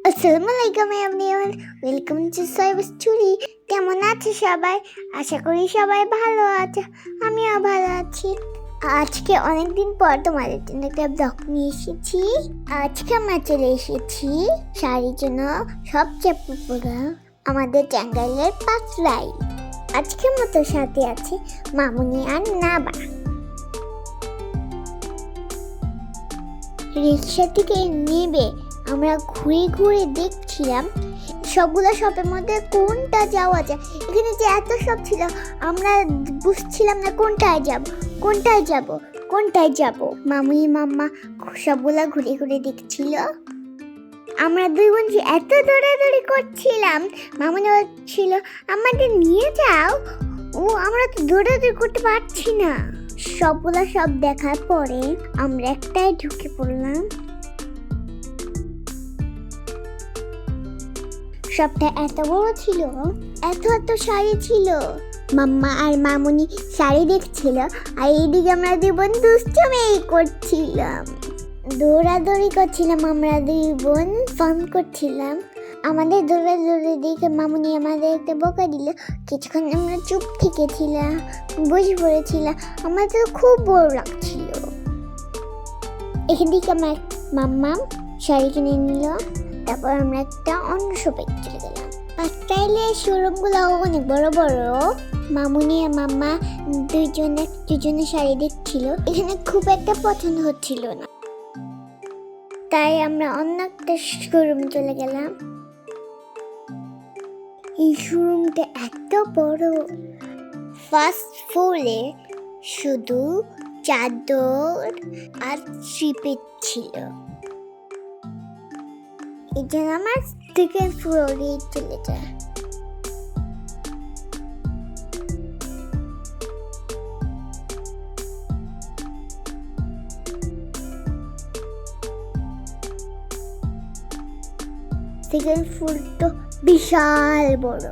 আসসালামু আলাইকুম everyone, welcome to cyber story. কেমন আছে সবাই? আশা করি সবাই ভালো আছে, আমিও ভালো আছি। আজকে অনেকদিন পর তোমাদের জন্য একটা ব্লগ নিয়ে এসেছি। আজকে আমরা চলে এসেছি শাড়ির জন্য সবচেয়ে পুরো আমাদের টাঙ্গাইলের পাঁচরাই। আজকের মতো সাথে আছে মামুনি আর নাবা। রিক্সা থেকে নেবে আমরা ঘুরে ঘুরে দেখছিলাম সবগুলো শপের মধ্যে কোনটা যাওয়া যায়। এখানে যে এত শপ ছিল আমরা বুঝছিলাম না কোনটায় যাব। মামুনি মাম্মা সবগুলা ঘুরে ঘুরে দেখছিল। আমরা দুই বোন এত দৌড়াদৌড়ি করছিলাম, মামুনি বলছিল আমাদের নিয়ে যাও। আমরা তো দৌড়াদৌড়ি করতে পারছি না। সবগুলা সব দেখার পরে আমরা একটাই ঢুকে পড়লাম। সবটা এত বড় ছিল, এত শাড়ি ছিল। মাম্মা আর মামুনি শাড়ি দেখছিল, আর এইদিকে আমরা দুই বোন দুষ্টুমি করছিলাম, দৌড়াদৌড়ি করছিলাম। আমরা দুই বোন ফান করছিলাম। আমাদের দৌড়াদৌড়ি দেখে মামুনি আমাদের একটা বকা দিল। কিছুক্ষণ আমরা চুপ থেকেছিলাম, বসে পড়েছিলাম। আমাদের খুব বড় লাগছিল। এখান থেকে আমার মাম্মা শাড়ি কিনে নিল। তারপর আমরা একটা অন্য শপে চলে গেলাম। পাঁচরাইলের শোরুমগুলো অনেক বড় বড়। মামুনি আর মাম্মা দুজনে শাড়ি দেখছিল। এখানে খুব একটা পছন্দ হচ্ছিল না, তাই আমরা অন্য একটা শোরুমে চলে গেলাম। এই শোরুমটা এত বড়। ফার্স্ট ফ্লোরে শুধু চাদর আর থ্রি-পিস ছিল। এই জন্য আমার সেকেন্ড ফ্লোরে চলে যায়। সেকেন্ড ফ্লোর তো বিশাল বড়।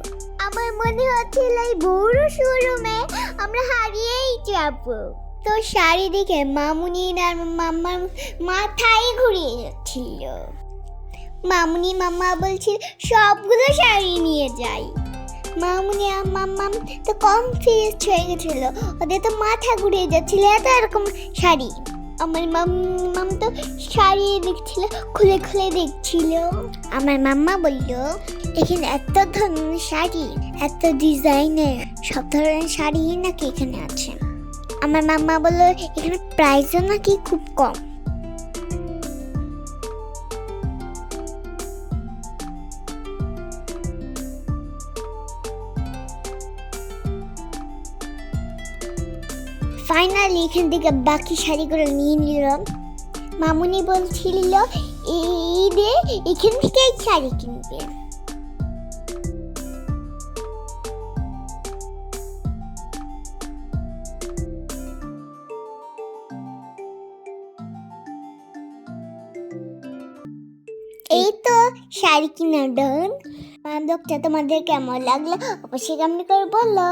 আমার মনে হচ্ছিল এই বড় শোরুমে আমরা হারিয়েই যাব। তো শাড়ি দেখে মামুনি আর মাম্মার মাথায় ঘুরিয়ে যাচ্ছিল। মামুনি মাম্মা বলছিল সবগুলো শাড়ি নিয়ে যাই। মামুনি আর মাম্মা তো কনফিউজ হয়ে গেছিল, ওদের তো মাথা ঘুরিয়ে যাচ্ছিল এত এরকম শাড়ি। আমার মাম তো শাড়ি দেখছিল, খুলে খুলে দেখছিল। আমার মাম্মা বলল এখানে এত ধরনের শাড়ি, এত ডিজাইনের সব ধরনের শাড়ি নাকি এখানে আছে। আমার মাম্মা বলল এখানে প্রাইসও নাকি খুব কম। ফাইনালি এখান থেকে বাকি শাড়িগুলো নিয়ে নিলাম। মামুনি বলছিল ঈদে এখান থেকেই শাড়ি কিনবে। এই তো শাড়ি কিনা ডান। ব্লগটা তোমাদের কেমন লাগলো অবশ্যই কমেন্ট করে বলো,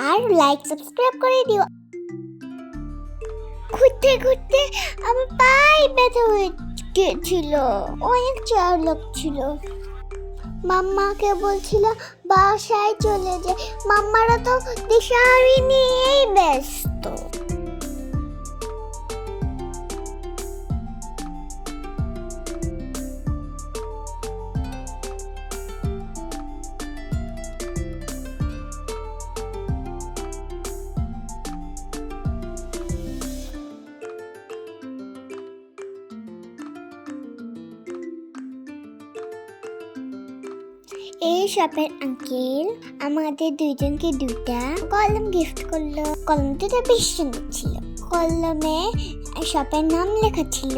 আর লাইক সাবস্ক্রাইব করে দিও। ঘুরতে ঘুরতে আমার পায়ে ব্যথা হয়ে গেছিল, অনেক চাপ লাগছিল। মাম্মাকে বলছিল বাসায় চলে যায়, মাম্মারা তো শাড়ি নিয়েই ব্যস্ত। এই শপের আঙ্কেল আমাদের দুইজনকে দুইটা কলম গিফট করলো। কলম দুটো বেশ সুন্দর ছিল। কলমে শপের নাম লেখা ছিল।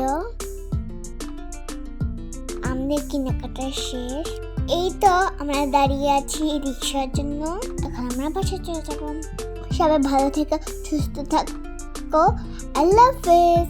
আমাদের কেনাকাটা শেষ। এই তো আমরা দাঁড়িয়ে আছি রিক্সার জন্য। এখন আমরা বাসায় চলে যাবো। সবাই ভালো থেকো, সুস্থ থাকো। আল্লাহ হাফেজ।